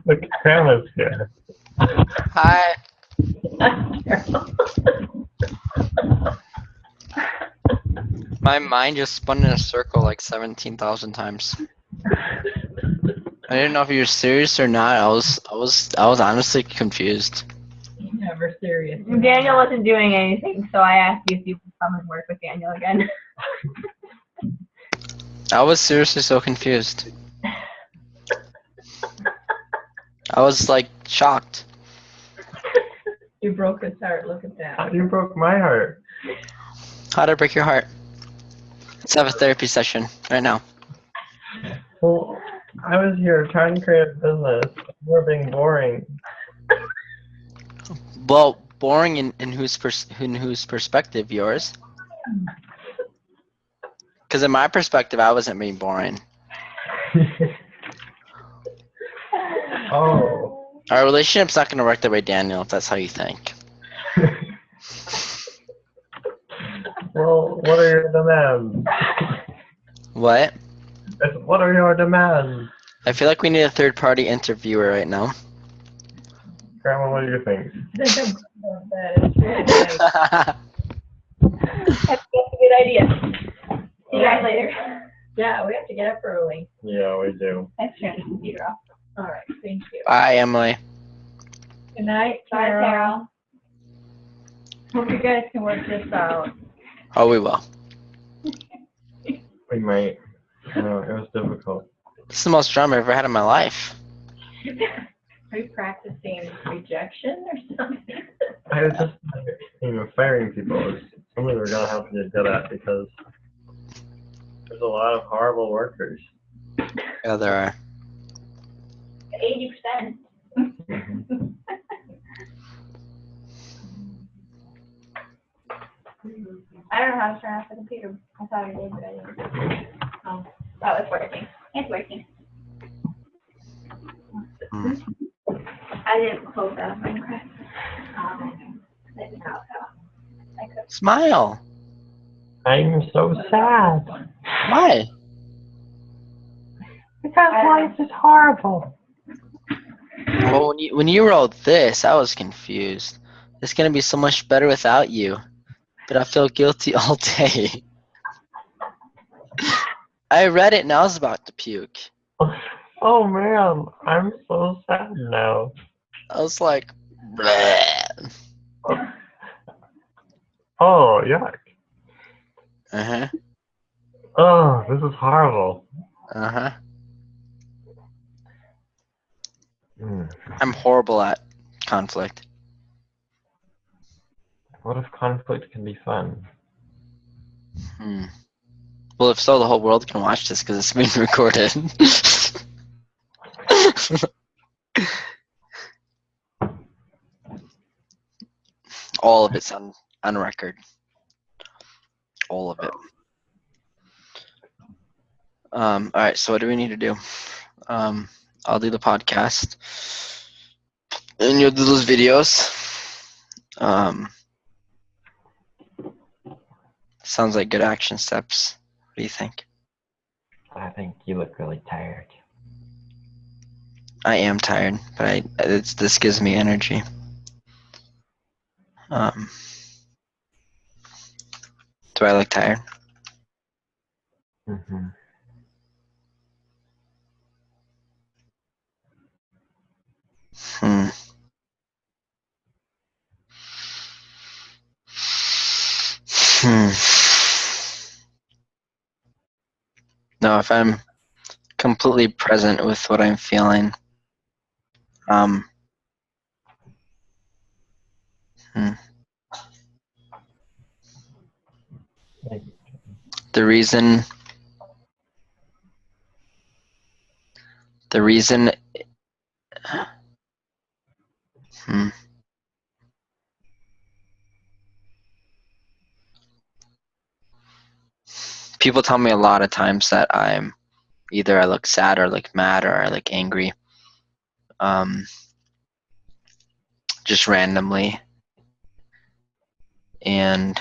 Look, Grandma's here. Hi. My mind just spun in a circle like 17,000 times. I didn't know if you were serious or not. I was honestly confused. Never serious. Daniel wasn't doing anything, so I asked you if you could come and work with Daniel again. I was seriously so confused. I was like shocked. You broke his heart. Look at that. You broke my heart. How'd I break your heart? Let's have a therapy session right now. Well, I was here trying to create a business. You're being boring. Well, boring in whose perspective? Yours? Because in my perspective, I wasn't being boring. Oh. Our relationship's not going to work the way Daniel, if that's how you think. Well, what are your demands? What? What are your demands? I feel like we need a third-party interviewer right now. Grandma, what do you think? It's really nice. That's a good idea. See you guys later. Yeah, we have to get up early. Yeah, we do. Let's turn the computer off. All right, thank you. Bye, Emily. Good night, Bye, Carol. Carol. Hope you guys can work this out. Oh, we will. We might. No, it was difficult. This is the most drama I've ever had in my life. Are you practicing rejection or something? I was just, firing people is something we're gonna have to get good at because there's a lot of horrible workers. Yeah, there are. 80%. I don't know how to turn off the computer. I thought I did, but I didn't. Oh, that was working. It's working. I didn't close out Minecraft. I did not. I could. Smile. I'm so sad Why? because life is horrible. Well, when you wrote this, I was confused. It's gonna be so much better without you, but I feel guilty all day. I read it and I was about to puke. Oh man, I'm so sad now. I was like, bleh. Oh yuck. Uh-huh. Oh, this is horrible. Uh-huh. Mm. I'm horrible at conflict. What if conflict can be fun? Well, if so, the whole world can watch this because it's being recorded. All of it's on record. All of it. All right, so what do we need to do? I'll do the podcast. And you'll do those videos. Sounds like good action steps. What do you think? I think you look really tired. I am tired, but this gives me energy. Do I look tired? Mm-hmm. No, if I'm completely present with what I'm feeling, the reason people tell me a lot of times that I look sad or look mad or I look angry, just randomly, and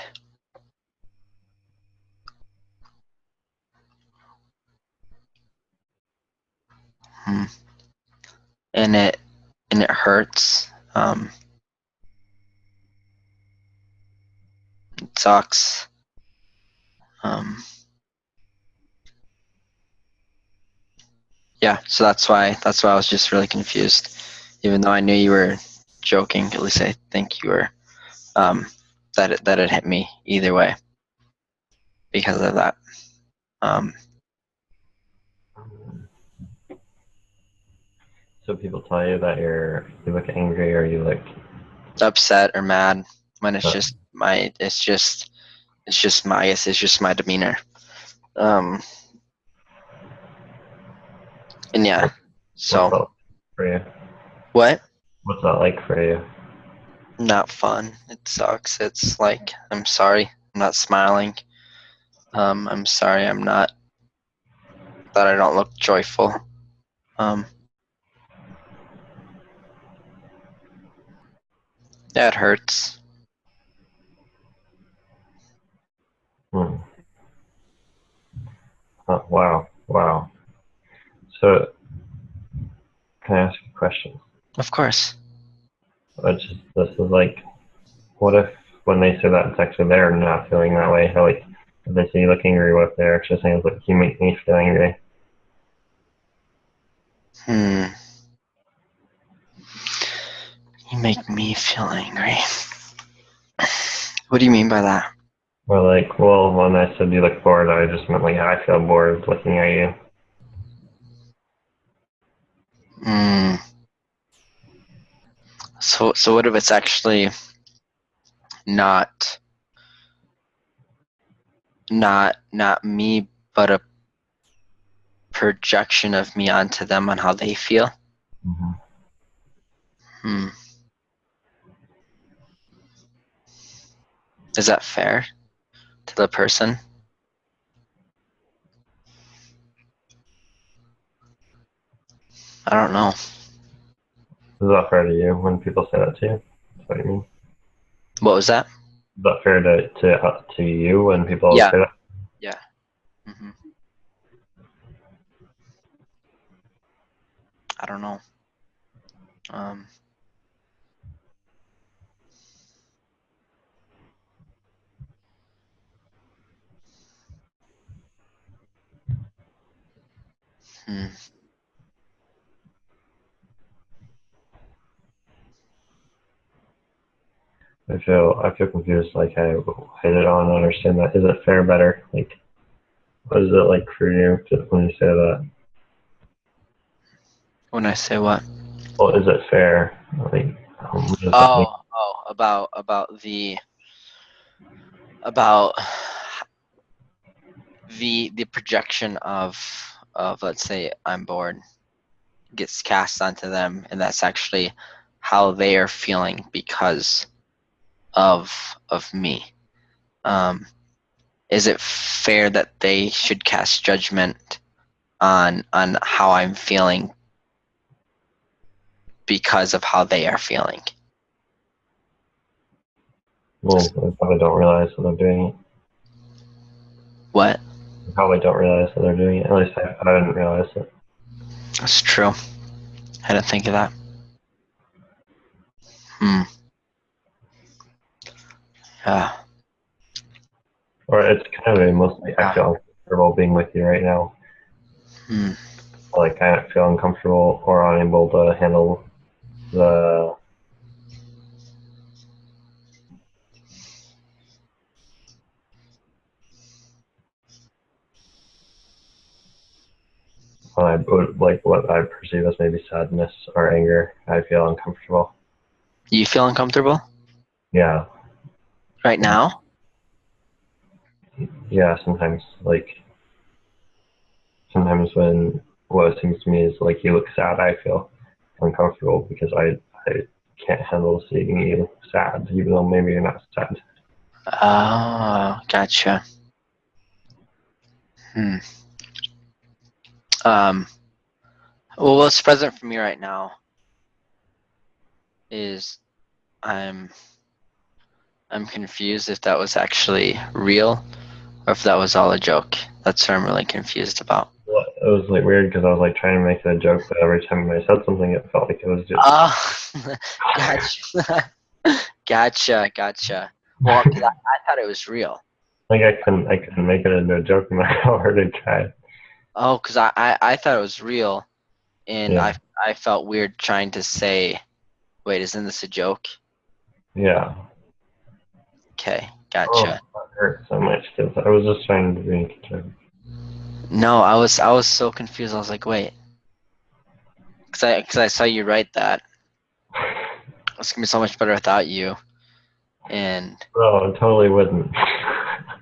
Hmm. And it hurts. It sucks. Yeah, so that's why I was just really confused. Even though I knew you were joking, at least I think you were. That it hit me either way because of that. So people tell you that you look angry or you look Upset or mad when it's Uh. just my I guess it's just my demeanor. And yeah, what's so that for you? what? What's that like for you? Not fun. It sucks. It's like I'm sorry. I'm not smiling. I'm sorry. I'm not. That I don't look joyful. Yeah, it hurts. Hmm. Oh, wow. So can I ask you a question? Of course. This is like, what if when they say that it's actually they're not feeling that way? How like if they say you look angry, what if they're actually saying look you make me feel angry? You make me feel angry. What do you mean by that? Or like, well, when I said you look bored, I just meant like I feel bored looking at you. So what if it's actually not me, but a projection of me onto them on how they feel? Mm-hmm. Is that fair to the person? I don't know. Is that fair to you when people say that to you? That's what you mean? What was that? Is that fair to you when people Yeah. say that? Yeah. Mm-hmm. I don't know. I feel confused. Like I don't understand that. Is it fair better? Like what is it like for you when you say that? When I say what? Well, is it fair? Like what does that mean? About about the projection of let's say I'm bored gets cast onto them, and that's actually how they are feeling because of me. Is it fair that they should cast judgment on how I'm feeling because of how they are feeling? Well, they probably don't realize that they're doing it. What? They probably don't realize that they're doing it. At least I didn't realize it. That's true. I didn't think of that. Yeah. Or it's kind of mostly I feel uncomfortable being with you right now. Like I feel uncomfortable or unable to handle the what I perceive as maybe sadness or anger. I feel uncomfortable. You feel uncomfortable Yeah. right now? Yeah, sometimes when what it seems to me is like you look sad, I feel uncomfortable because I can't handle seeing you sad, even though maybe you're not sad. Oh, gotcha. Well, what's present for me right now is I'm confused if that was actually real or if that was all a joke. That's what I'm really confused about. was like weird because I was like trying to make it a joke, but every time I said something, it felt like it was just. Oh, gotcha. Gotcha. Well, 'cause I thought it was real. Like I couldn't make it into a joke no matter how hard I tried. Oh, because I thought it was real, and Yeah. I felt weird trying to say, wait, isn't this a joke? Yeah. Okay, Oh, gotcha. that hurt so much because I was just trying to make a joke. No, I was so confused. I was like, wait, because I saw you write that. It's gonna be so much better without you. And No, it totally wouldn't.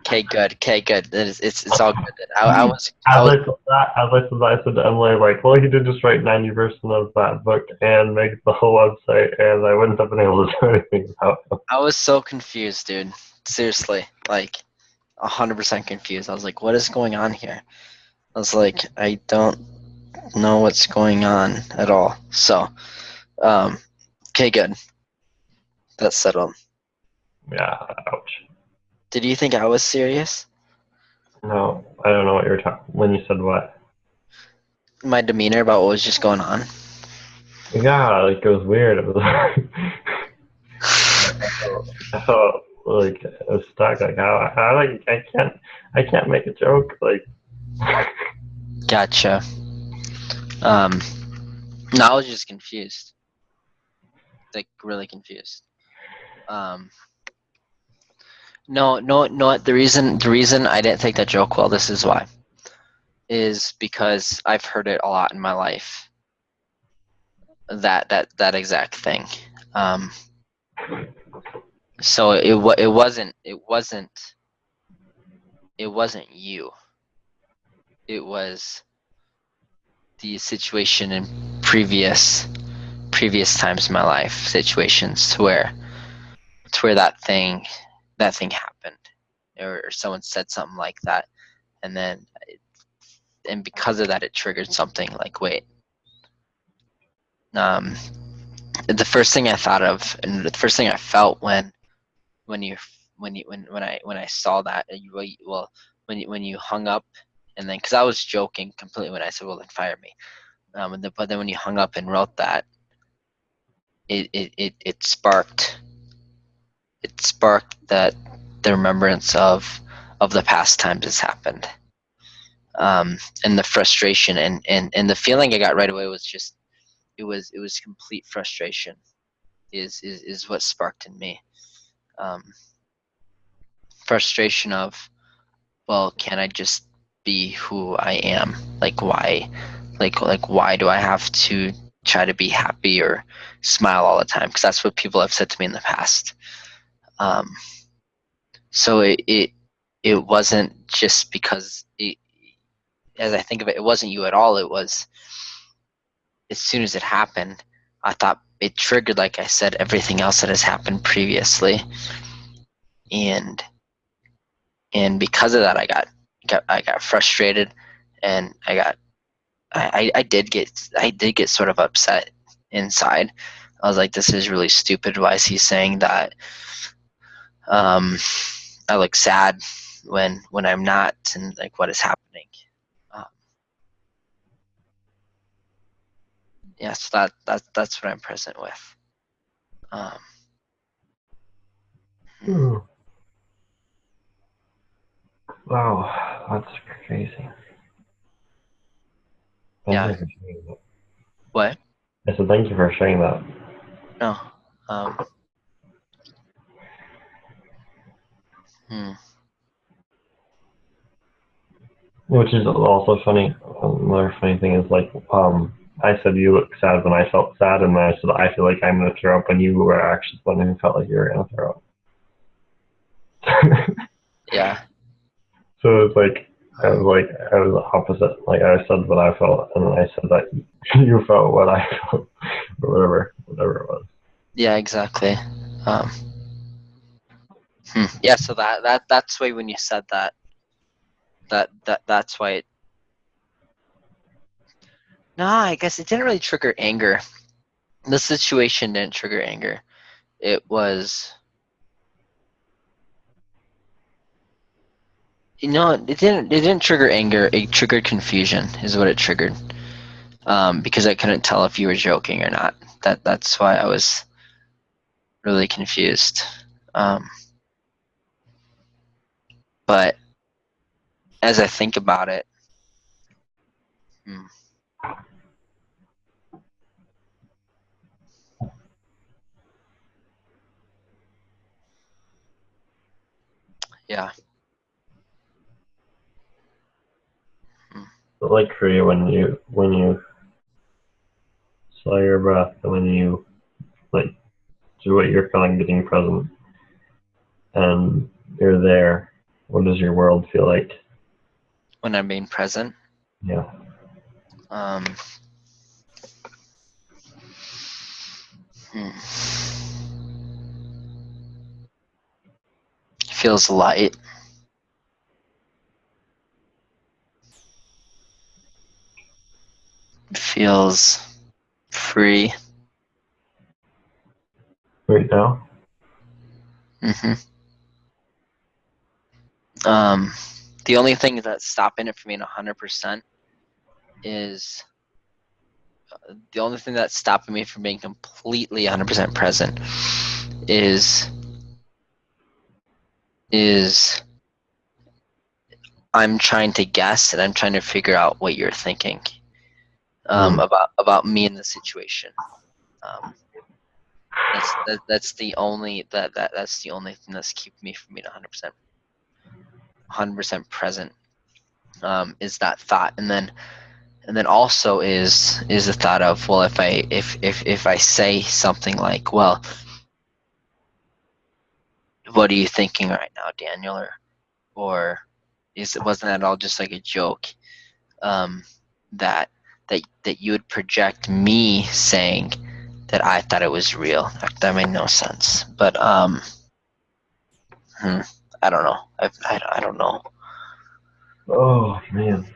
okay, good. It's all good. I was As I said that, I said to Emily, like, well, he did just write 90% of that book and make the whole website, and I wouldn't have been able to do anything about it. I was so confused, dude. Seriously, like 100% confused. I was like, what is going on here? I was like, I don't know what's going on at all. So, okay, good. That's settled. Yeah, ouch. Did you think I was serious? No, I don't know what you're talking. When you said what? My demeanor about what was just going on? Yeah, like it was weird. It was. I felt like I was stuck. Like I can't make a joke. Like. Gotcha. No, I was just confused. Like really confused. No. The reason I didn't take that joke well, this is why, is because I've heard it a lot in my life. That exact thing. So it wasn't you. It was the situation in previous times in my life, situations to where that thing happened, or someone said something like that, and then because of that it triggered something like, wait, the first thing I thought of and the first thing I felt when I saw that, when you hung up, and then because I was joking completely when I said, well, then fire me, but then when you hung up and wrote that, it sparked that the remembrance of the past times it's happened, and the frustration and the feeling I got right away was just it was complete frustration is what sparked in me, frustration of, well, can I just be who I am? Like why why do I have to try to be happy or smile all the time? Because that's what people have said to me in the past. So it wasn't just because as I think of it, it wasn't you at all. It was, as soon as it happened, I thought it triggered, like I said, everything else that has happened previously, and because of that, I got frustrated, and I did get sort of upset inside. I was like, this is really stupid. Why is he saying that? I look sad when I'm not, and like, what is happening? Yeah, so that's what I'm present with. Wow, that's crazy. Thank Yeah. you for sharing that. What? I said thank you for sharing that. No. Hmm. Which is also funny. Another funny thing is like, I said you look sad when I felt sad, and then I said I feel like I'm gonna throw up when you were actually the one who felt like you were gonna throw up. Yeah. So it was like I was opposite. Like I said what I felt, and then I said that you felt what I felt, or whatever it was. Yeah. Exactly. Yeah. So that's why when you said that, that's why it. No, I guess it didn't really trigger anger. The situation didn't trigger anger. It was it didn't trigger anger. It triggered confusion is what it triggered. Because I couldn't tell if you were joking or not. That's why I was really confused. But as I think about it, yeah. But like for you, when you slow your breath, and when you like do what you're feeling, getting present, and you're there, what does your world feel like? When I'm being present. Yeah. Feels light. Feels free. Right now? The only thing that's stopping it from being 100% is the only thing that's stopping me from being completely 100% present is I'm trying to guess and I'm trying to figure out what you're thinking about me in the situation. That's the only that's the only thing that's keeping me from being 100% present. Is that thought, and then also is the thought of, well, if I say something like, well, what are you thinking right now, Daniel, or wasn't that all just like a joke? That you would project me saying that I thought it was real. That made no sense. But I don't know. I don't know. Oh man,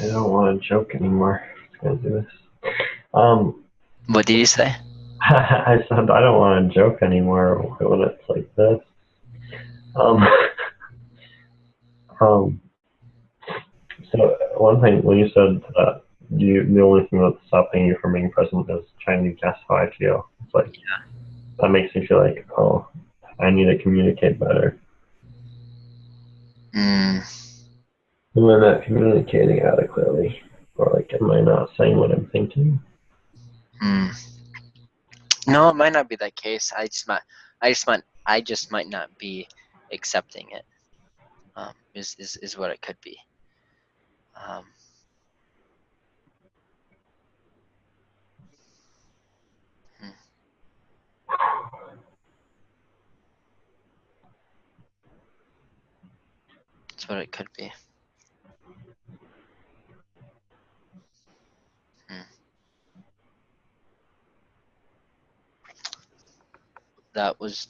I don't want to joke anymore. I'm gonna do this. What did you say? I said I don't want to joke anymore when it's like this. So one thing, when you said that the only thing that's stopping you from being present is trying to guess how I feel. It's like, that makes me feel like, oh, I need to communicate better. Am I not communicating adequately? Or like, am I not saying what I'm thinking? No, it might not be that case. I just might not be accepting it. Is what it could be. That's what it could be. That was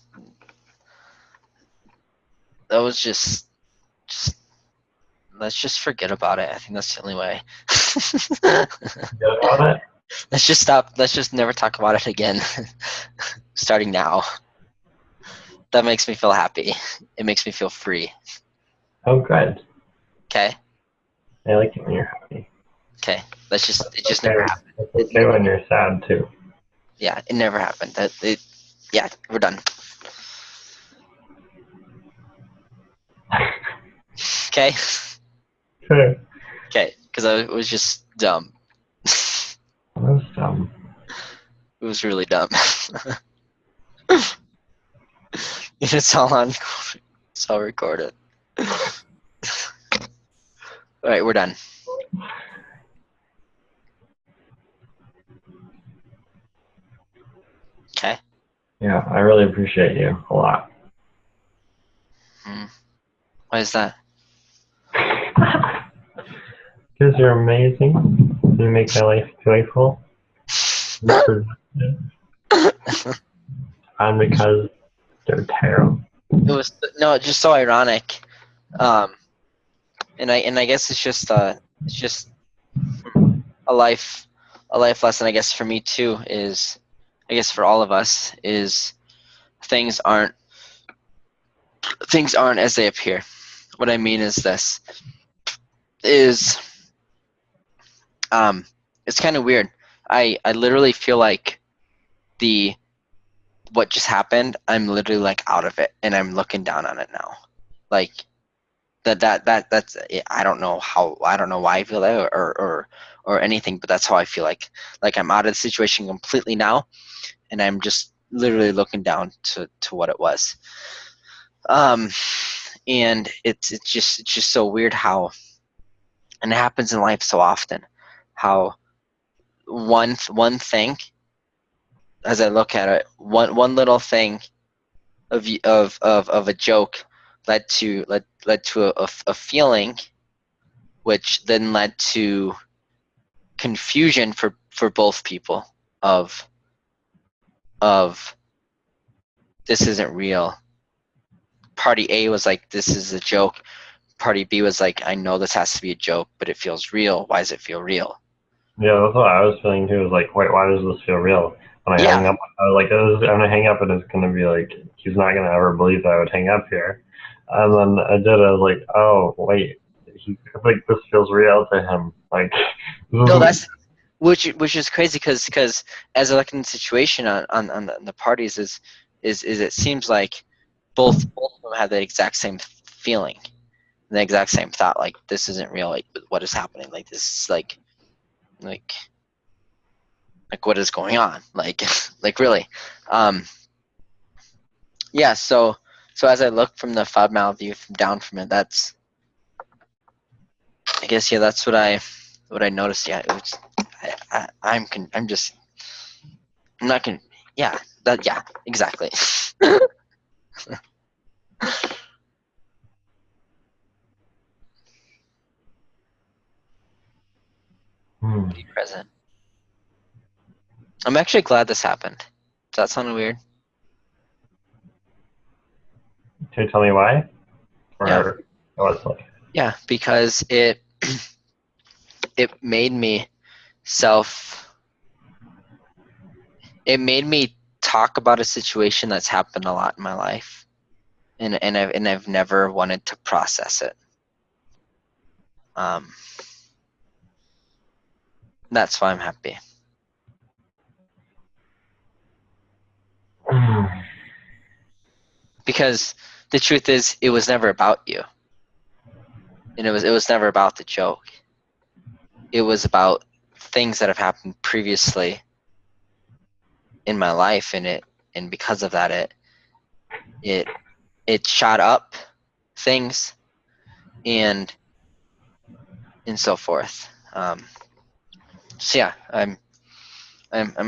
just let's just forget about it. I think that's the only way. Forget about it? Let's just stop. Let's just never talk about it again. Starting now. That makes me feel happy. It makes me feel free. Oh, good. Okay. I like it when you're happy. Okay. It just never happened. It's okay when you're sad too. Yeah, it never happened. Yeah, we're done. Okay. Sure. Okay, because I was just dumb. That was dumb. It was really dumb. It's all on. It's all recorded. All right, we're done. Okay. Yeah, I really appreciate you a lot. Why is that? Because you're amazing. You make my life joyful. And because they're terrible. It was just so ironic, and I guess it's just a life lesson. I guess for me too is, I guess for all of us is, things aren't as they appear, what I mean is this, is it's kind of weird. I literally feel like what just happened, I'm literally like out of it and I'm looking down on it now. Like that's I don't know why I feel that or anything, but that's how I feel like I'm out of the situation completely now and I'm just literally looking down to what it was. And it's just so weird how, and it happens in life so often, how one thing, as I look at it, one little thing of a joke led to a feeling, which then led to confusion for both people of this isn't real. Party A was like, this is a joke. Party B was like, I know this has to be a joke, but it feels real. Why does it feel real? Yeah, that's what I was feeling too. Is like, wait, why does this feel real? When I hung Yeah. up, I was like, I'm gonna hang up, and it's gonna be like, he's not gonna ever believe that I would hang up here. And then I did. I was like, oh wait, like this feels real to him. Like, No, that's which is crazy because as I look in the situation on the parties is it seems like both of them have the exact same feeling, the exact same thought. Like, this isn't real. Like, what is happening? Like, this is like what is going on? Like like really. Yeah. So as I look from the 5 mile view down from it, that's, I guess, yeah, that's what I noticed. Yeah, it was. I'm not gonna. Yeah. That. Yeah. Exactly. Be present. I'm actually glad this happened. Does that sound weird? Can you tell me why? Yeah. Or what's like? Yeah, because it made me it made me talk about a situation that's happened a lot in my life, and I've never wanted to process it. That's why I'm happy. Because the truth is, it was never about you, and it was never about the joke. It was about things that have happened previously in my life, and because of that, it shot up things and so forth. So yeah, I'm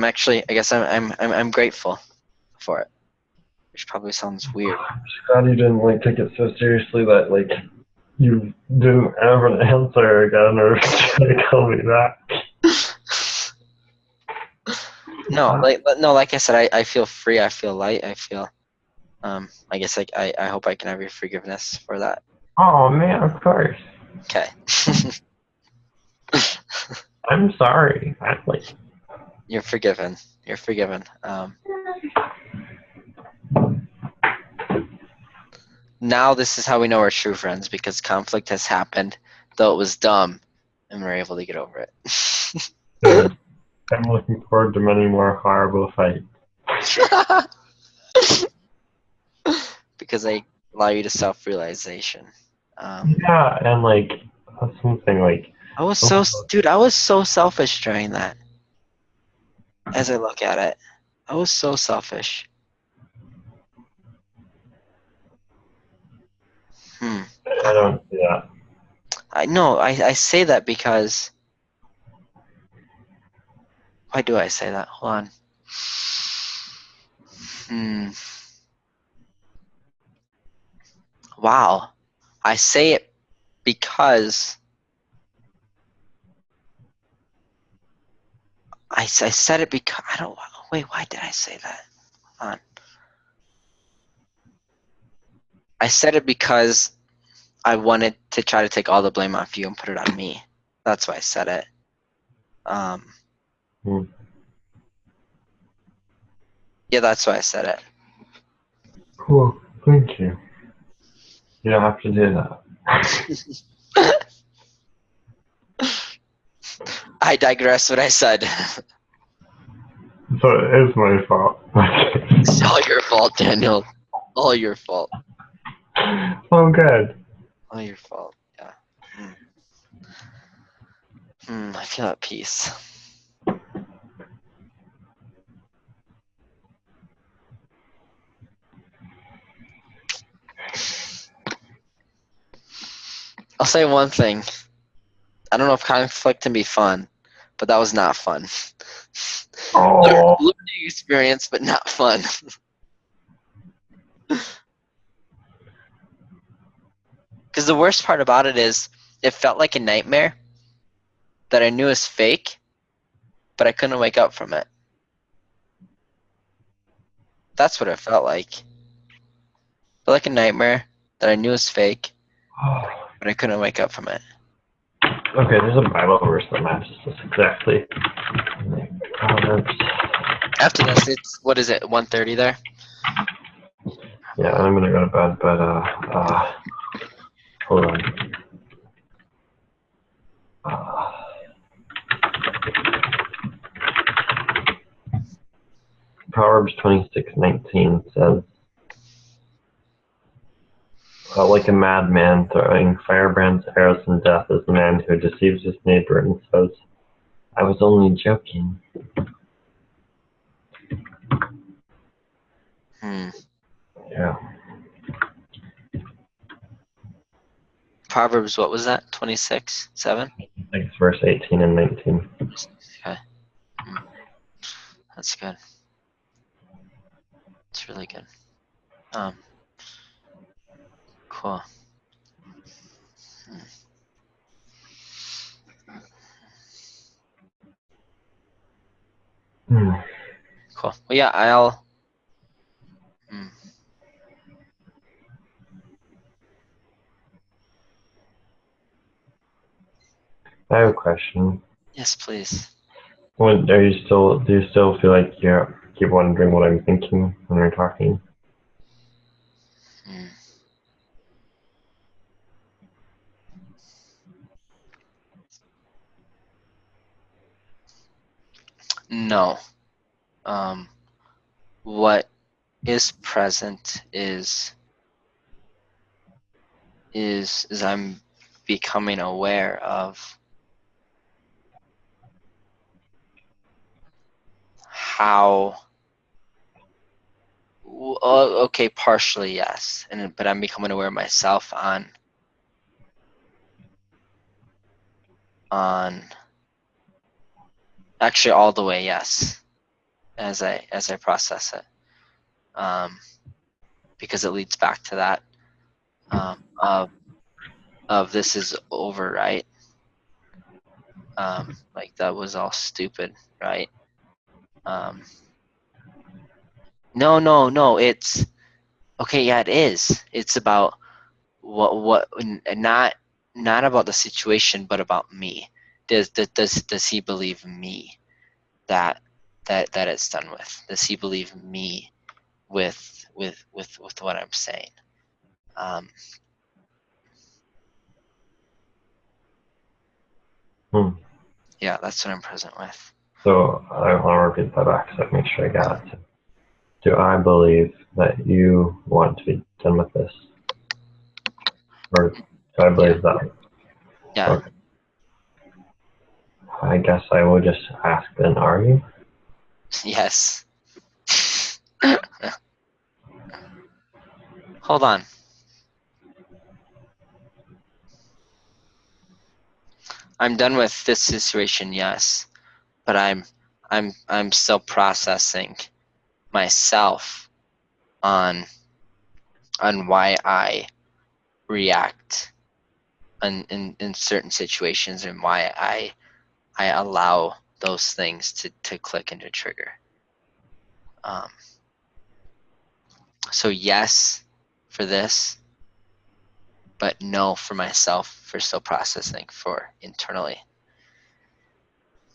actually, I guess I'm grateful for it, which probably sounds weird. I'm just glad you didn't like take it so seriously that like you didn't have an answer again or try to call me back. No, like I said, I feel free. I feel light. I feel, I guess I hope I can have your forgiveness for that. Oh man, of course. Okay. I'm sorry. You're forgiven. You're forgiven. Now this is how we know we're true friends, because conflict has happened, though it was dumb, and we're able to get over it. Good. I'm looking forward to many more horrible fights. Because they allow you to self-realization. Yeah, and like that's something like I was so selfish during that. As I look at it, I was so selfish. I don't see that. I know. I say that because. Why do I say that? Hold on. Wow. I say it because I said it because I don't. Wait, why did I say that? Hold on. I said it because I wanted to try to take all the blame off you and put it on me. That's why I said it. Yeah, that's why I said it. Cool. Thank you. You don't have to do that. I digress what I said. So it is my fault. It's all your fault, Daniel. All your fault. Oh, good. All your fault. Yeah. I feel at peace. I'll say one thing. I don't know if conflict can be fun, but that was not fun. Oh. Learning experience, but not fun. Because the worst part about it is, it felt like a nightmare that I knew was fake, but I couldn't wake up from it. That's what it felt like. It felt like a nightmare that I knew was fake, but I couldn't wake up from it. Okay, there's a Bible verse that matches this exactly. Proverbs. After this, it's, what is it, 1:30 there? Yeah, I'm gonna go to bed, but hold on. Proverbs 26:19 says, like a madman throwing firebrands, arrows, and death is the man who deceives his neighbor and says, I was only joking. Yeah. Proverbs, what was that? 26:7? Thanks, verse 18 and 19. Okay. That's good. It's really good. Cool. Cool. Well, yeah, I'll. I have a question. Yes, please. Do you still feel like you keep wondering what I'm thinking when we're talking? No. What is present is I'm becoming aware of how. Okay, partially yes, but I'm becoming aware of myself on actually all the way yes, as I process it, because it leads back to that of this is over, right? Like that was all stupid, right? No, it's okay. Yeah, it is. It's about what not about the situation, but about me. Does he believe me that it's done with? Does he believe me with what I'm saying? Yeah, that's what I'm present with. So I want to repeat that back so I make sure I got it. Do I believe that you want to be done with this? Or do I believe that? Yeah. Okay. I guess I will just ask then, are you? Yes. Hold on. I'm done with this situation, yes, but I'm still processing myself on why I react in certain situations and why I allow those things to click and to trigger. So yes for this, but no for myself for still processing for internally.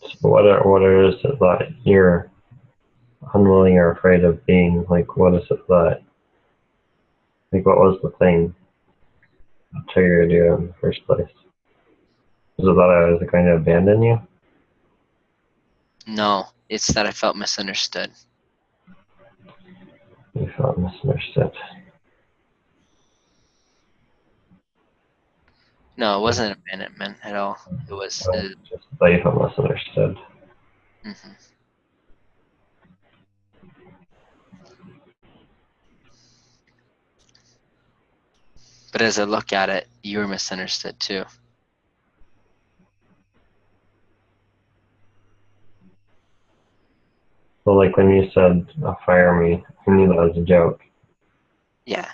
So what is it that you're unwilling or afraid of being? Like, what is it that, like, what was the thing? triggered you in the first place? Was it that I was going to abandon you? No, it's that I felt misunderstood. You felt misunderstood. No, it wasn't abandonment at all. It was. Just that you felt misunderstood. Mm-hmm. But as I look at it, you were misunderstood too. So like when you said, fire me, I knew that was a joke. Yeah.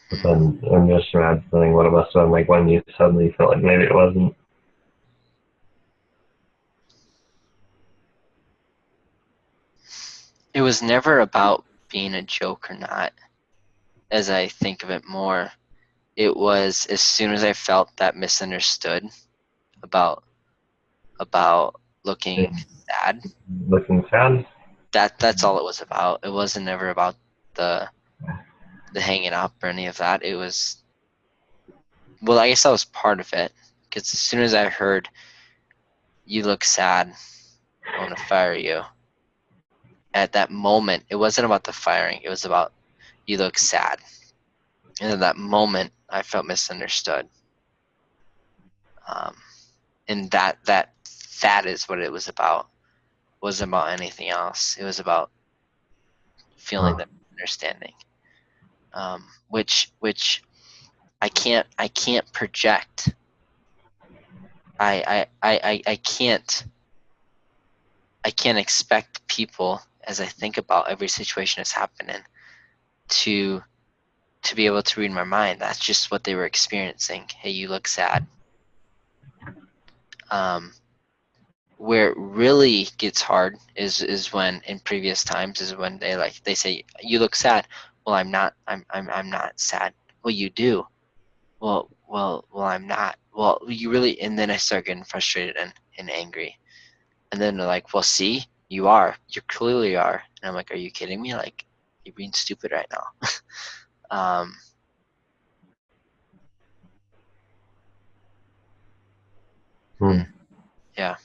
But then I'm just imagining what it must have been like when you suddenly felt like maybe it wasn't. It was never about being a joke or not. As I think of it more, it was as soon as I felt that misunderstood about looking sad. Looking sad? That's all it was about. It wasn't ever about the hanging up or any of that. It was, well, I guess that was part of it, because as soon as I heard you look sad, I want to fire you. At that moment, it wasn't about the firing. It was about you look sad. And at that moment, I felt misunderstood. And that is what it was about. It wasn't about anything else. It was about feeling that understanding, which I can't project. I can't expect people, as I think about every situation that's happening, to be able to read my mind. That's just what they were experiencing. Hey, you look sad. Where it really gets hard is when in previous times is when they say you look sad. Well, I'm not. I'm not sad. Well, you do. Well, I'm not. Well, you really. And then I start getting frustrated and angry. And then they're like, well, see, you are. You clearly are. And I'm like, are you kidding me? Like, you're being stupid right now. Yeah.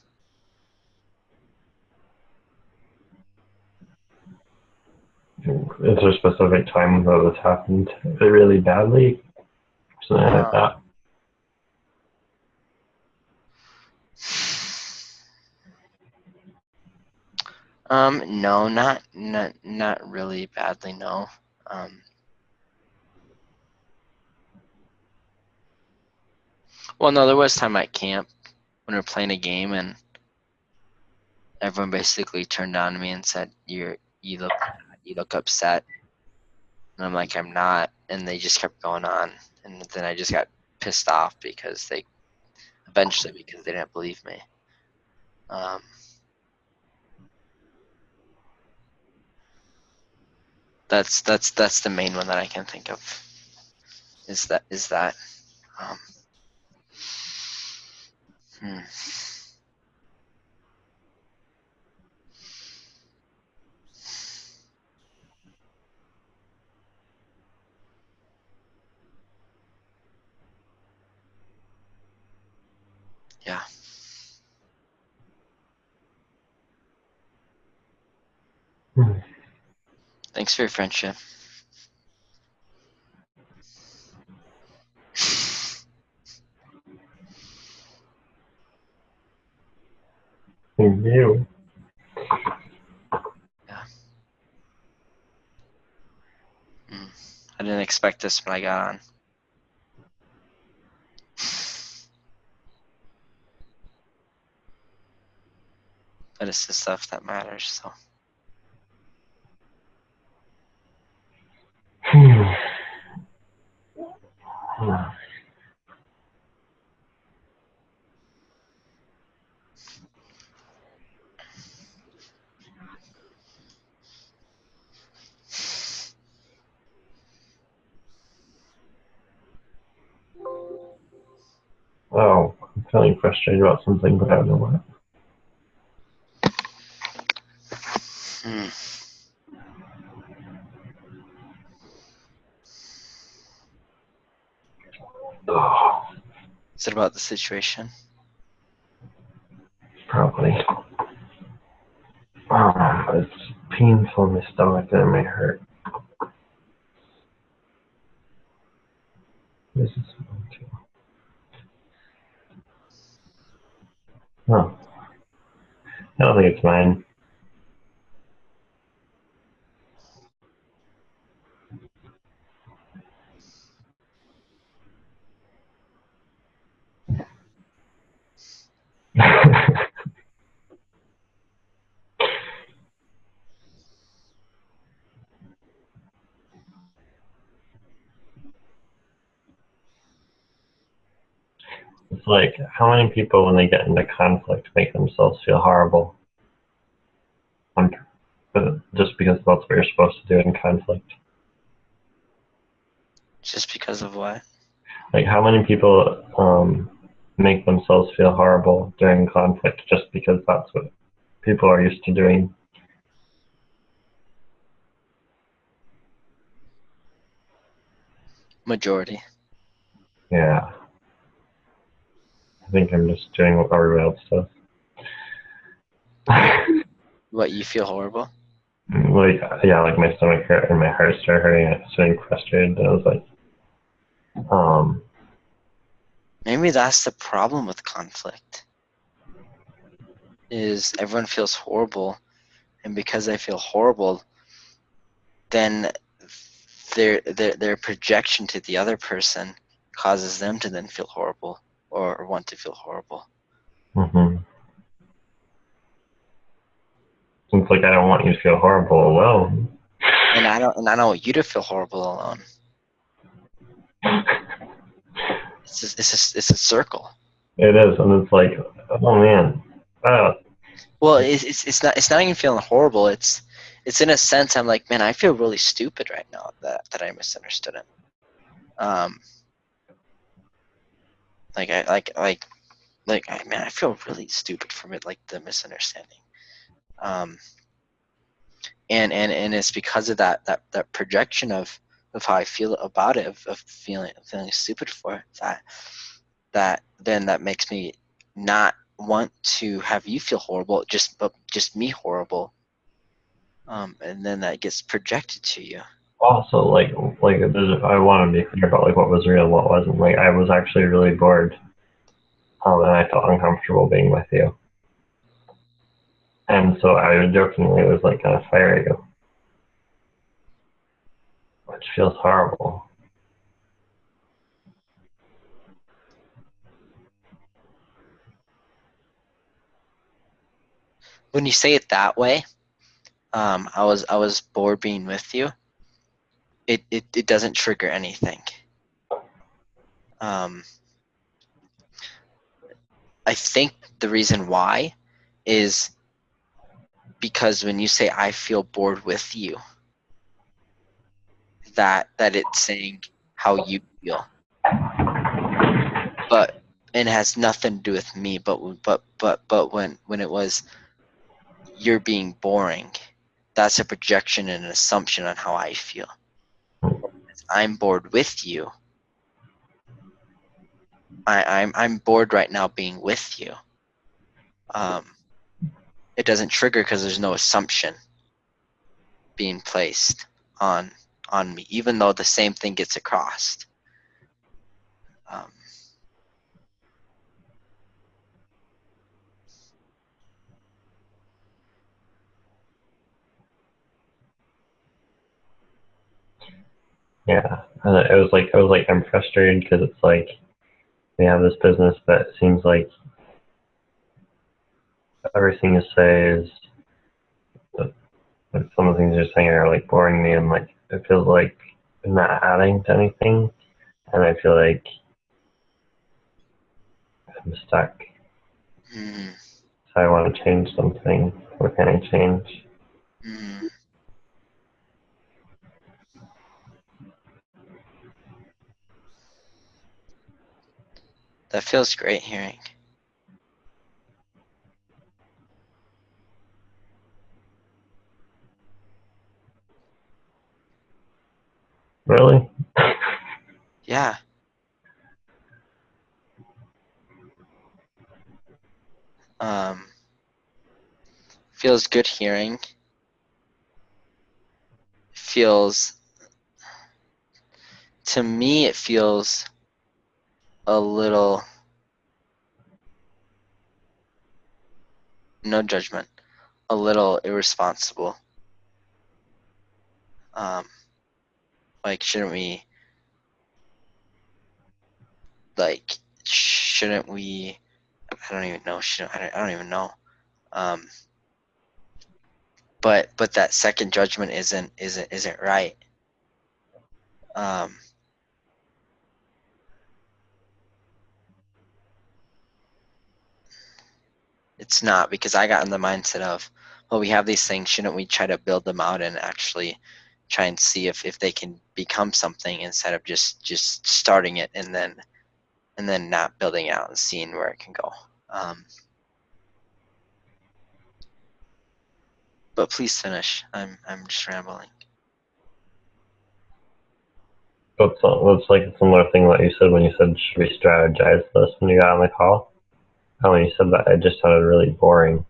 Is there a specific time that this happened really badly? Something like that? No, not really badly, no. Well, no, there was time at camp when we were playing a game and everyone basically turned on me and said, you look upset. And I'm like, I'm not. And they just kept going on. And then I just got pissed off because they didn't believe me. That's the main one that I can think of. Is that. Yeah. Thanks for your friendship. Thank you. Yeah. I didn't expect this when I got on. But it's the stuff that matters, so. Oh, I'm feeling frustrated about something, but I don't know what. Hmm. Oh, Is it about the situation? probably. It's painful in my stomach and it may hurt. This is one too. Oh, I don't think it's mine. It's like, how many people, when they get into conflict, make themselves feel horrible? Just because that's what you're supposed to do in conflict. Just because of what? Like, how many people make themselves feel horrible during conflict just because that's what people are used to doing? Majority. Yeah. I think I'm just doing what everybody else does. What, you feel horrible? Like, yeah, like my stomach hurt and my heart started hurting. I was feeling frustrated. And I was like, Maybe that's the problem with conflict. Is everyone feels horrible, and because they feel horrible, then their projection to the other person causes them to then feel horrible or want to feel horrible. mm-hmm. It's like I don't want you to feel horrible alone. And I don't want you to feel horrible alone. It's a circle. It is, and it's like, oh man, Well, it's not even feeling horrible. It's in a sense I'm like, man, I feel really stupid right now that I misunderstood him. Man, I feel really stupid from it, like the misunderstanding. And it's because of that projection of how I feel about it, of feeling stupid for it, that makes me not want to have you feel horrible, just me horrible. And then that gets projected to you. also like I want to be clear about like what was real and what wasn't. Like I was actually really bored, and I felt uncomfortable being with you, and so I jokingly was like gonna fire you, which feels horrible. When you say it that way, I was bored being with you. It doesn't trigger anything. I think the reason why is because when you say I feel bored with you, that it's saying how you feel, but it has nothing to do with me. But when it was you're being boring, that's a projection and an assumption on how I feel. I'm bored with you. I'm bored right now being with you. It doesn't trigger because there's no assumption being placed on me, even though the same thing gets across. Yeah, and it was like I'm frustrated because it's like we have this business that seems like everything you say is like some of the things you're saying are like boring me, and like it feels like I'm not adding to anything, and I feel like I'm stuck. Mm, So I want to change something. What can I change? mm. That feels great hearing. Feels good hearing. To me, it feels a little, no judgment, a little irresponsible. Like, shouldn't we, I don't even know, I don't even know. But that second judgment isn't right. It's not, because I got in the mindset of, well, we have these things, shouldn't we try to build them out and actually try and see if they can become something, instead of just starting it and then not building out and seeing where it can go. But please finish. I'm just rambling. That's like a similar thing that you said when you said, should we strategize this when you got on the call? And when you said that, it just sounded really boring.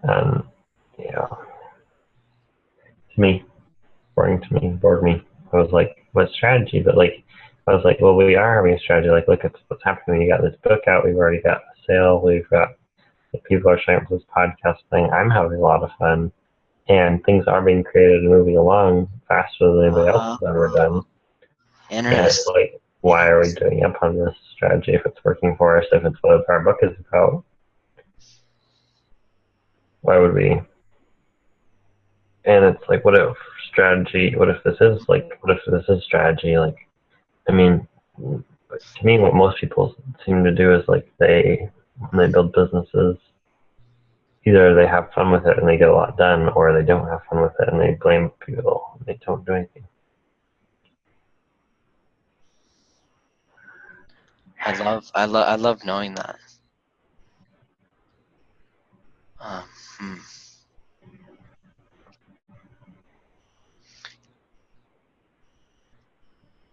And, yeah. To me, boring to me, bored me. I was like, what strategy? But like, I was like, well, we are having a strategy. Like, look at what's happening. You got this book out. We've already got a sale. We've got, like, people are showing up to this podcast thing. I'm having a lot of fun. And things are being created and moving along faster than anybody else has ever done. And it's like, why are we doing up on this strategy if it's working for us, if it's what our book is about? Why would we? And it's like, what if this is strategy? Like, I mean, to me, what most people seem to do is, like, when they build businesses, either they have fun with it and they get a lot done, or they don't have fun with it and they blame people and they don't do anything. I love knowing that.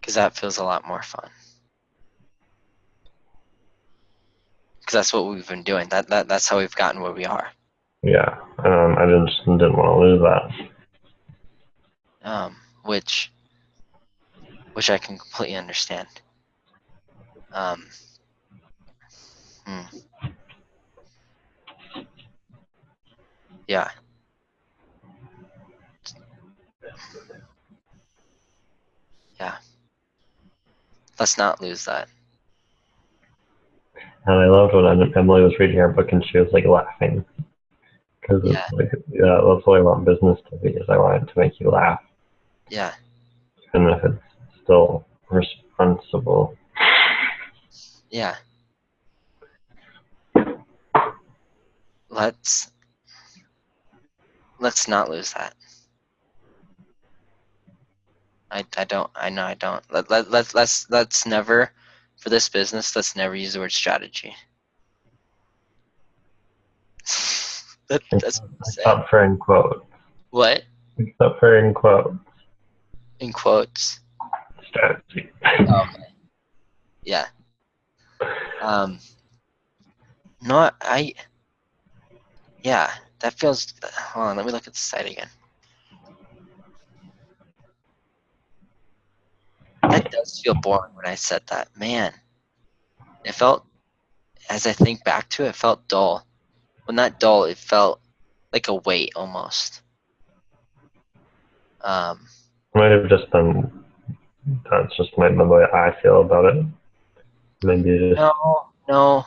Because that feels a lot more fun. Because that's what we've been doing. That's how we've gotten where we are. Yeah, I just didn't want to lose that. Which I can completely understand. Yeah. Yeah. Let's not lose that. And I loved when Emily was reading our book and she was, like, laughing. Because it's like, yeah, that's what I want business to be, is I want it to make you laugh. Yeah. Even if it's still responsible. Yeah. Let's not lose that. I know I don't. Let's never, for this business, let's never use the word strategy. That's except for in quotes. What? Except for in quotes. In quotes. Strategy. Okay. Yeah. No, yeah, that feels, hold on, let me look at the site again. That does feel boring when I said that. Man, it felt, as I think back to it, it felt dull. Well, not dull, it felt like a weight almost. Might have just been, that's just the way I feel about it. Maybe just... No.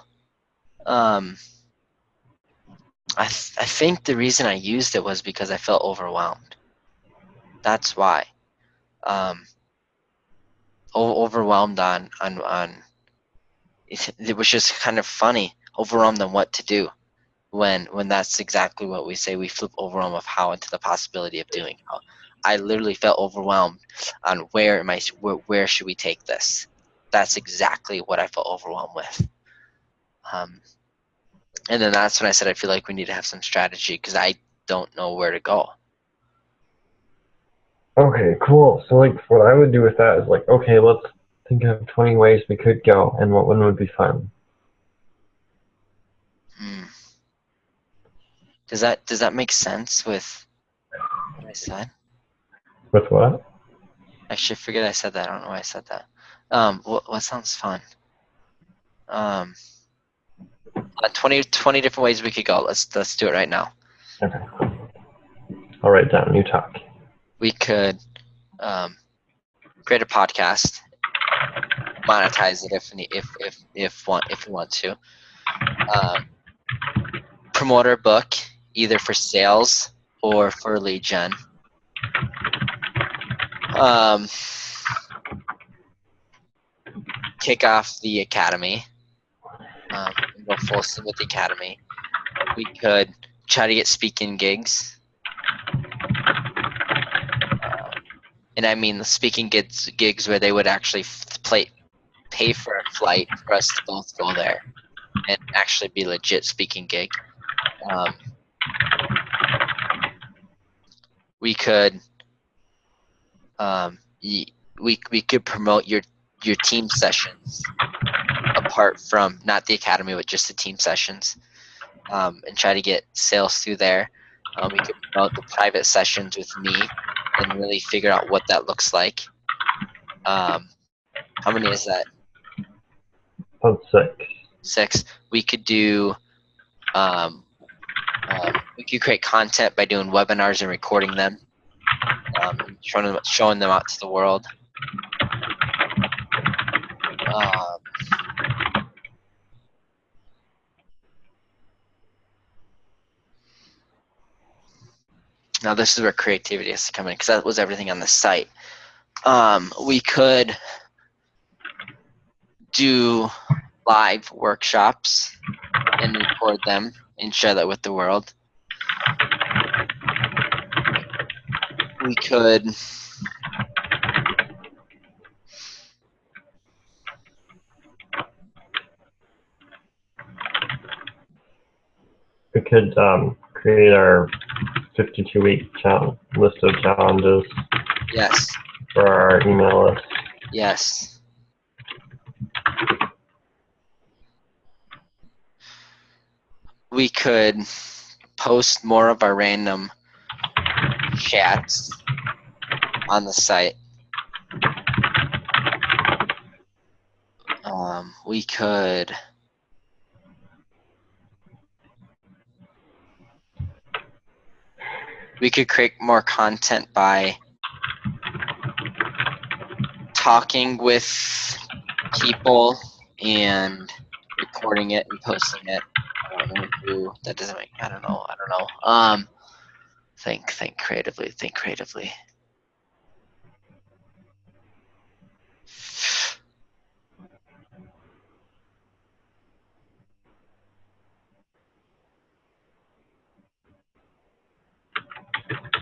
I think the reason I used it was because I felt overwhelmed. That's why. Overwhelmed on it was just kind of funny. Overwhelmed on what to do when that's exactly what we say. We flip overwhelmed of how into the possibility of doing how. I literally felt overwhelmed on where should we take this. That's exactly what I felt overwhelmed with. And then that's when I said I feel like we need to have some strategy because I don't know where to go. Okay, cool. So, like, what I would do with that is, like, okay, let's think of 20 ways we could go, and what one would be fun. Does that make sense with what I said? With what? I should forget I said that. I don't know why I said that. What sounds fun? 20 different ways we could go. Let's do it right now. Okay. I'll write down. You talk. We could create a podcast, monetize it if we want to. Promote our book either for sales or for lead gen. Kick off the academy. Go full steam with the academy. We could try to get speaking gigs. And I mean the speaking gigs where they would actually pay for a flight for us to both go there and actually be legit speaking gig. We could we could promote your team sessions apart from not the academy but just the team sessions, and try to get sales through there. We could promote the private sessions with me and really figure out what that looks like. How many is that? About 6. 6. We could do we could create content by doing webinars and recording them, showing them out to the world. Now this is where creativity has to come in, because that was everything on the site. We could do live workshops and record them and share that with the world. We could create our 52-week list of challenges. Yes. For our email list. Yes. We could post more of our random chats on the site. We could create more content by talking with people and recording it and posting it. I don't know who. That doesn't make. I don't know. Think creatively. Think creatively.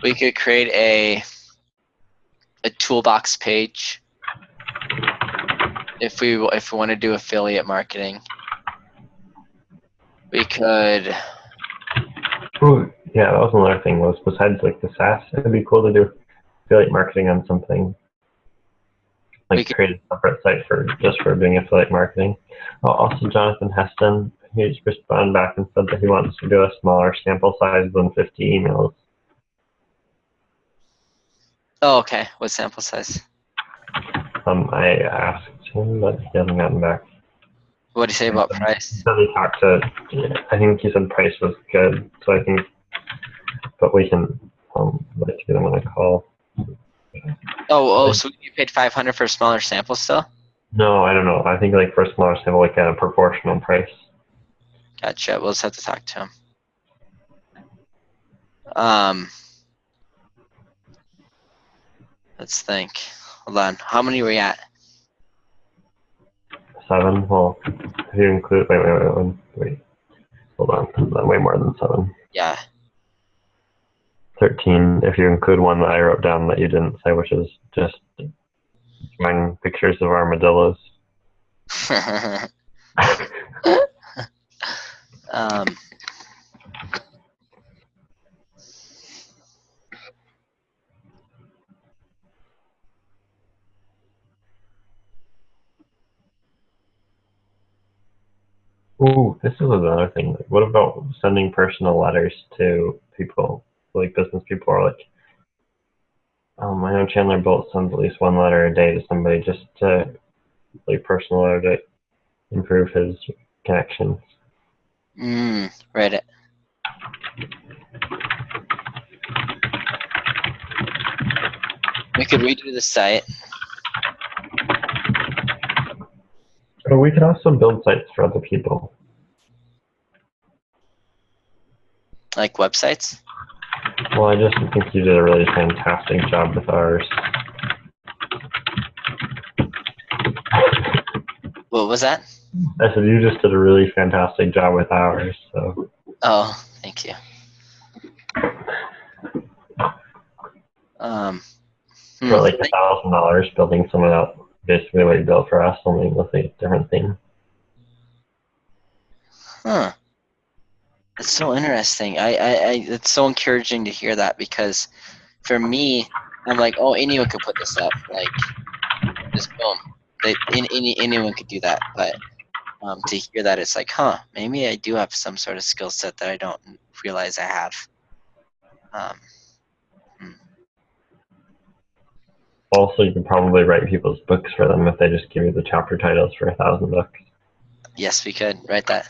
We could create a toolbox page if we want to do affiliate marketing. We could. Ooh, yeah, that was another thing. Was besides like the SaaS, it'd be cool to do affiliate marketing on something. Like create a separate site for doing affiliate marketing. Oh, also, Jonathan Heston, he just responded back and said that he wants to do a smaller sample size than 50 emails. Oh, okay. What sample size? I asked him, but he hasn't gotten back. What did he say about price? He talked to. I think he said price was good, so I think. But we can let's get him on a call. So you paid $500 for a smaller sample still? No, I don't know. I think like for a smaller sample, like at a proportional price. Gotcha. We'll just have to talk to him. Let's think. Hold on. How many were we at? 7. Well, if you include wait. Hold on. Way more than 7. Yeah. 13 if you include one that I wrote down that you didn't say, which is just drawing pictures of armadillos. Ooh, this is another thing. Like, what about sending personal letters to people, like business people, or like, I know Chandler Bolt sends at least one letter a day to somebody just to, like, personal letter to improve his connections. Reddit. We could redo the site. But we could also build sites for other people. Like websites. Well, I just think you did a really fantastic job with ours. What was that? I said you just did a really fantastic job with ours. So. Oh, thank you. For like $1,000 building someone else, basically what you built for us, only with a different thing. Huh. It's so interesting. It's so encouraging to hear that, because for me, I'm like, oh, anyone could put this up. Like, just boom. Anyone could do that. But to hear that, it's like, huh, maybe I do have some sort of skill set that I don't realize I have. Also, you can probably write people's books for them if they just give you the chapter titles for $1,000. Yes, we could write that.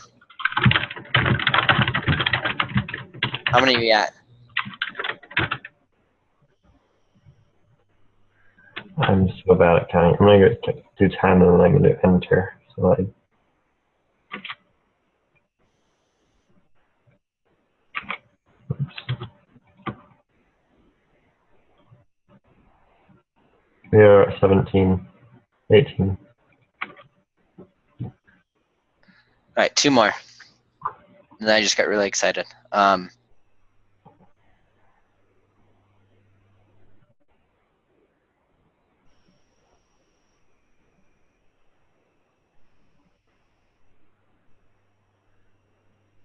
How many are we at? I'm so bad at counting. I'm gonna do 10 and then I'm gonna do enter. So we are at 17, 18. All right, 2 more. And then I just got really excited.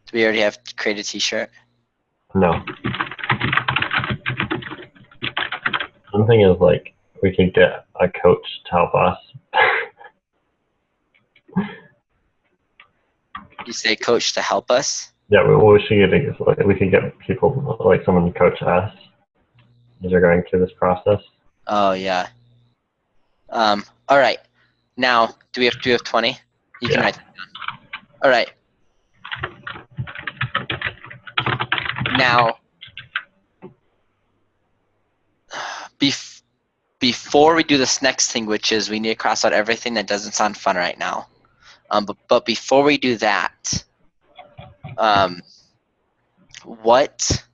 Do we already have to create a t-shirt? No. One thing is, like, we could get a coach to help us. You say coach to help us? Yeah, we should get, we could get people, like someone to coach us as we're going through this process. Oh yeah. All right. Now, do we have 20? You can write that down. All right. Now, before we do this next thing, which is we need to cross out everything that doesn't sound fun right now. But before we do that, what?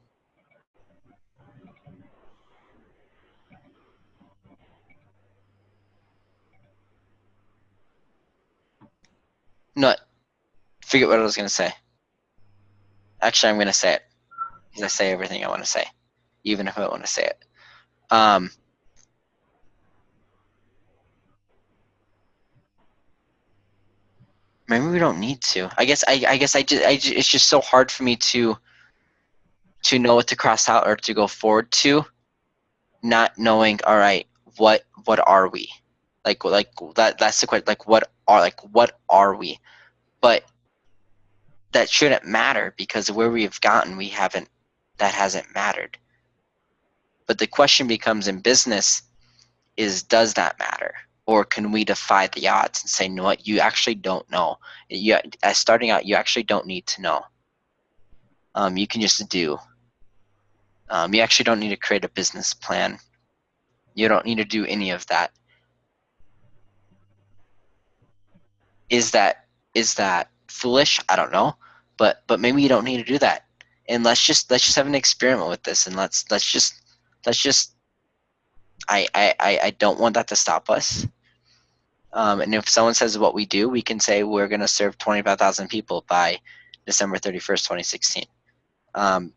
No, forget what I was gonna say. Actually, I'm gonna say it, because I say everything I want to say, even if I don't want to say it. Maybe we don't need to. I guess it's just so hard for me to know what to cross out or to go forward to, not knowing. All right, what are we? Like that's the question. Like what are we? But that shouldn't matter, because where we've gotten, that hasn't mattered. But the question becomes in business is, does that matter? Or can we defy the odds and say, no, what, you actually don't know. As starting out, you actually don't need to know. You can just do. You actually don't need to create a business plan. You don't need to do any of that. Is that foolish? I don't know, but maybe you don't need to do that. And let's just have an experiment with this, and let's just I don't want that to stop us. And if someone says what we do, we can say we're going to serve 25,000 people by December 31st, 2016. Well,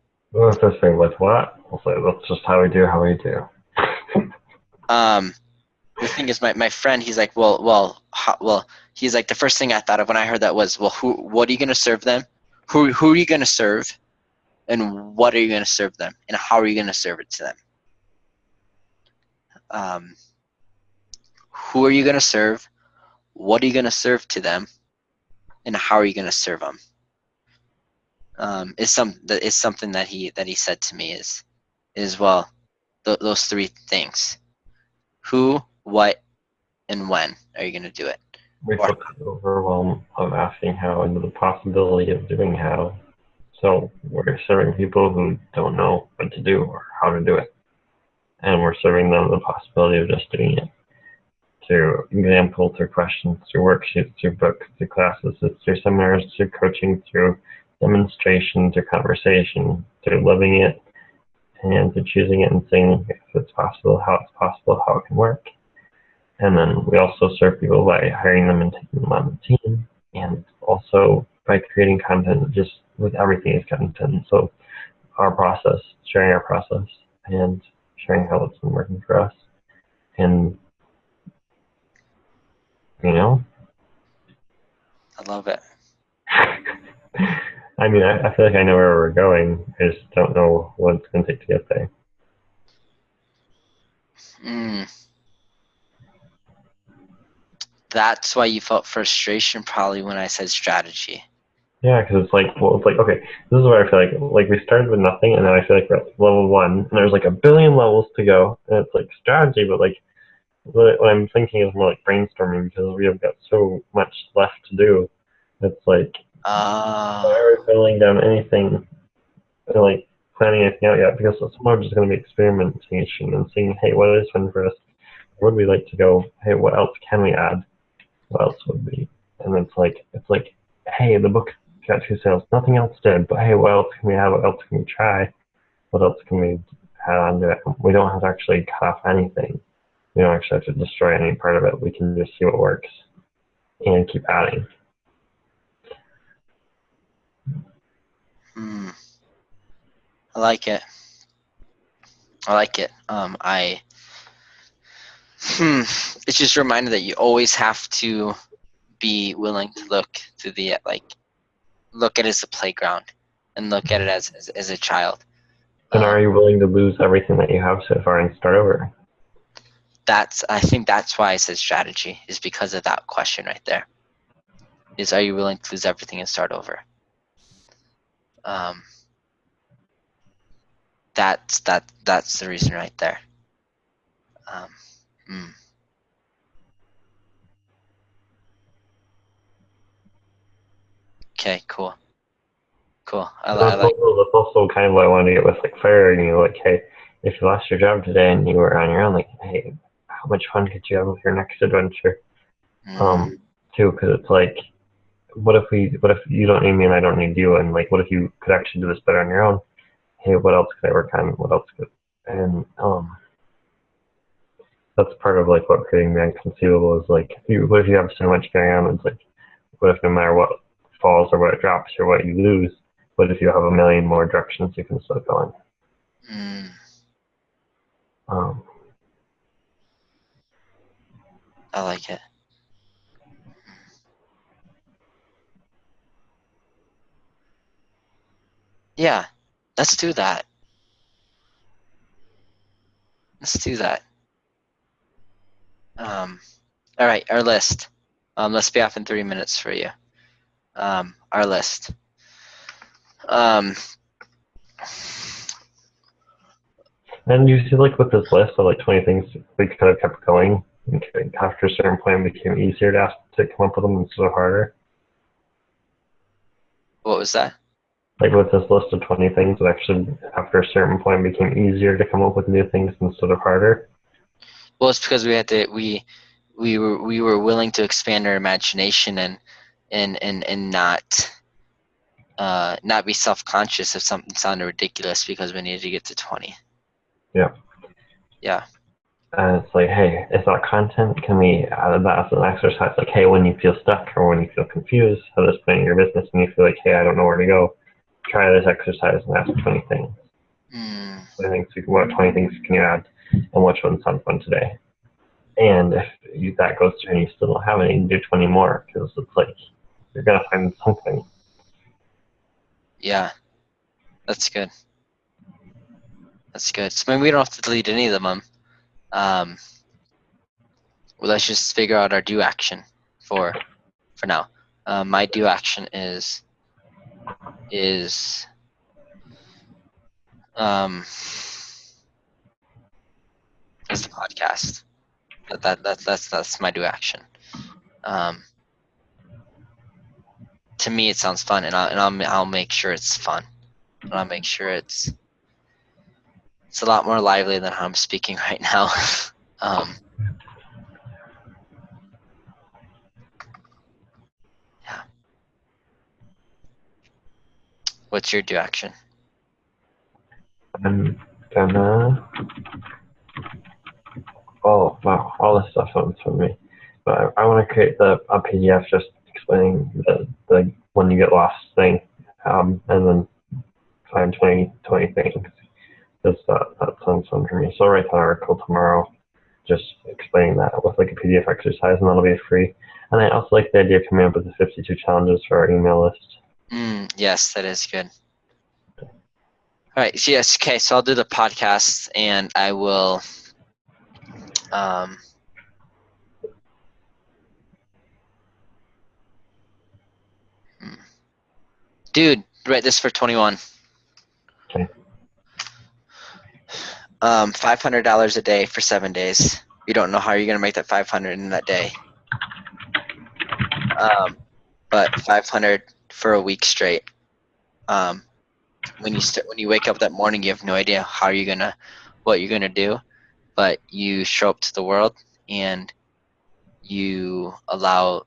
if they say with what, we'll say that's just how we do. The thing is, my friend, he's like, well, he's like, the first thing I thought of when I heard that was, well, what are you going to serve them? Who are you going to serve? And what are you going to serve them? And how are you going to serve it to them? Who are you going to serve? What are you going to serve to them? and how are you going to serve them? Is something that he said to me is well, those three things: who, what, and when are you going to do it? We Or put the overwhelm of asking how into the possibility of doing how. So we're serving people who don't know what to do or how to do it. And we're serving them the possibility of just doing it. Through examples, through questions, through worksheets, through books, through classes, through seminars, through coaching, through demonstration, through conversation, through living it, and through choosing it and seeing if it's possible, how it can work. And then we also serve people by hiring them and taking them on the team, and also by creating content just with everything is content. So our process, sharing our process, and sharing how it's been working for us. And, you know, I love it. I mean, I feel like I know where we're going. I just don't know what it's going to take to get there. That's why you felt frustration probably when I said strategy. Yeah, because it's like, well, it's like, okay, this is where I feel like we started with nothing, and then I feel like we're at level 1, and there's like a billion levels to go, and it's like strategy, but like what I'm thinking is more like brainstorming, because we have got so much left to do. It's like, why are we filling down anything, like planning anything out yet? Because it's more just going to be experimentation and seeing, hey, what is fun for us? Where would we like to go? Hey, what else can we add? What else would be? And it's like, hey, the book got 2 sales. Nothing else did, but hey, what else can we have? What else can we try? What else can we add onto it? We don't have to actually cut off anything. We don't actually have to destroy any part of it. We can just see what works and keep adding. I like it. It's just a reminder that you always have to be willing to look to the look at it as a playground and look at it as a child. And are you willing to lose everything that you have so far and start over? I think that's why I said strategy, is because of that question right there. Is, are you willing to lose everything and start over? That's the reason right there. Okay, cool. That's also kind of what I wanted to get with like fire. You know, like, hey, if you lost your job today and you were on your own, like, hey, how much fun could you have with your next adventure? Too, because it's like, what if you don't need me and I don't need you, and like, what if you could actually do this better on your own? Hey, what else could I work on? What else could, and that's part of like what creating the inconceivable is like. What if you have so much going on? It's like, what if no matter what falls or what drops or what you lose, what if you have a million more directions you can still go in? I like it. Yeah, let's do that. All right, our list. Let's be off in 3 minutes for you. Our list. And you see, like with this list of like 20 things, we could have kept going. After a certain point, it became easier to come up with them instead of harder. What was that? Like with this list of 20 things, it actually, after a certain point, became easier to come up with new things instead of harder. Well, it's because we were willing to expand our imagination and not be self-conscious if something sounded ridiculous because we needed to get to 20. Yeah. And it's like, hey, is that content? Can we add that as an exercise? Like, hey, when you feel stuck or when you feel confused at this point in your business and you feel like, hey, I don't know where to go, try this exercise and ask 20 things. What 20 things can you add, and which one sounds fun today? And if that goes through and you still don't have any, do 20 more, because it's like you're gonna find something. Yeah, that's good. So maybe we don't have to delete any of them. Well, let's just figure out our DoAction for now. My DoAction is the podcast. That's my DoAction. To me, it sounds fun, and I'll make sure it's fun, and I'll make sure it's a lot more lively than how I'm speaking right now. Yeah. What's your DoAction? I'm gonna. Oh wow, all this stuff sounds for me. But I want to create a PDF just explaining the when you get lost thing, and then find 20 things. That sounds fun for me. So I'll write an article tomorrow, just explaining that with like a PDF exercise, and that'll be free. And I also like the idea of coming up with the 52 challenges for our email list. Yes, that is good. All right. So yes. Okay. So I'll do the podcast, and I will. Dude, write this for 21. Okay. $500 a day for 7 days. You don't know how you're gonna make that 500 in that day. But 500 for a week straight. When you wake up that morning, you have no idea what you're gonna do, but you show up to the world and you allow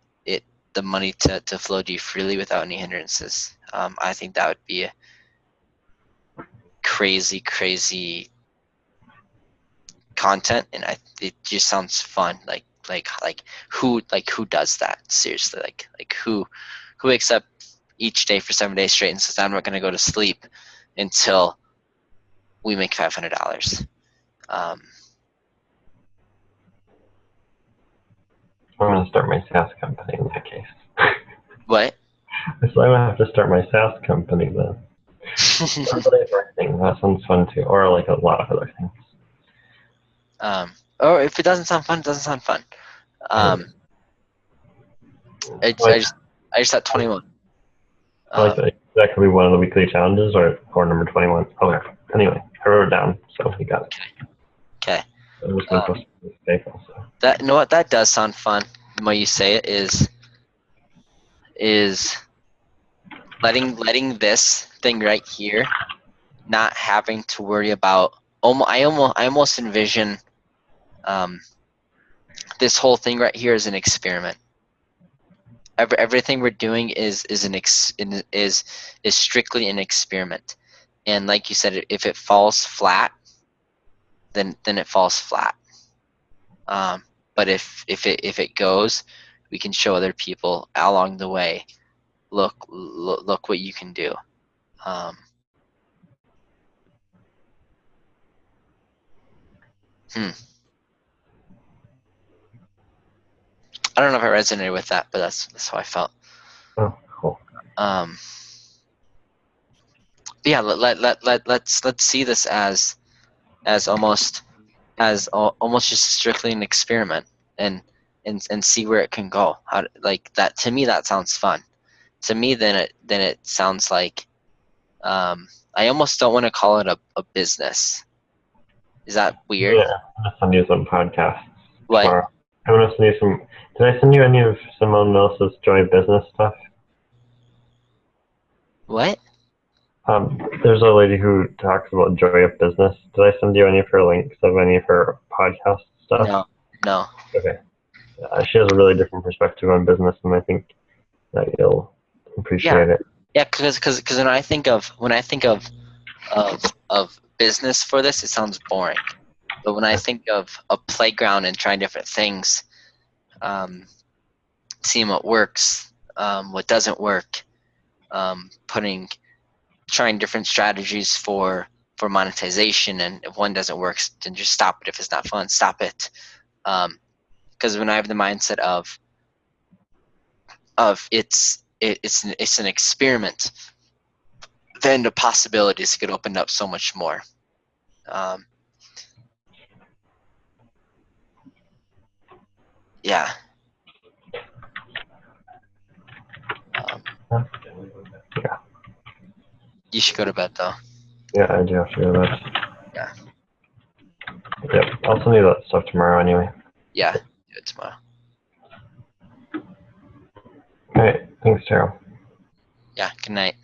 the money to flow to you freely without any hindrances. I think that would be a crazy content, and it just sounds fun. Like who does that seriously? Like who wakes up each day for 7 days straight and says, I'm not going to go to sleep until we make $500. I'm gonna start my SaaS company in that case. What? So I'm gonna have to start my SaaS company then. That sounds fun too, or like a lot of other things. Or if it doesn't sound fun, it doesn't sound fun. I just thought 21. That could be one of the weekly challenges, or number 21. Okay. Anyway, I wrote it down, so you got it. Okay. I'm just gonna post it April, so. That, you know what? That does sound fun. The way you say it is letting this thing right here, not having to worry about. I almost envision this whole thing right here as an experiment. Everything we're doing is strictly an experiment, and like you said, if it falls flat, then it falls flat. But if it goes, we can show other people along the way. Look what you can do. I don't know if I resonated with that, but that's how I felt. Oh, cool. Yeah, let's see this as almost just strictly an experiment, and see where it can go. Like that, to me, that sounds fun. To me, then it sounds like I almost don't want to call it a business. Is that weird? Yeah, I'm gonna send you some podcasts What? tomorrow. I'm gonna send you some. Did I send you any of Simone Mills' Joy Business stuff? What? There's a lady who talks about joy of business. Did I send you any of her links of any of her podcast stuff? No. Okay. She has a really different perspective on business, and I think that you'll appreciate it. Yeah, because when I think of business for this, it sounds boring. But when I think of a playground and trying different things, seeing what works, what doesn't work, trying different strategies for monetization, and if one doesn't work, then just stop it. If it's not fun, stop it. Because when I have the mindset of it's an experiment, then the possibilities could open up so much more. Yeah. You should go to bed though. Yeah, I do have to go to bed. Yeah. Yep, I'll send you that stuff tomorrow anyway. Yeah. Do it tomorrow. Alright, thanks, Terrell. Yeah. Good night.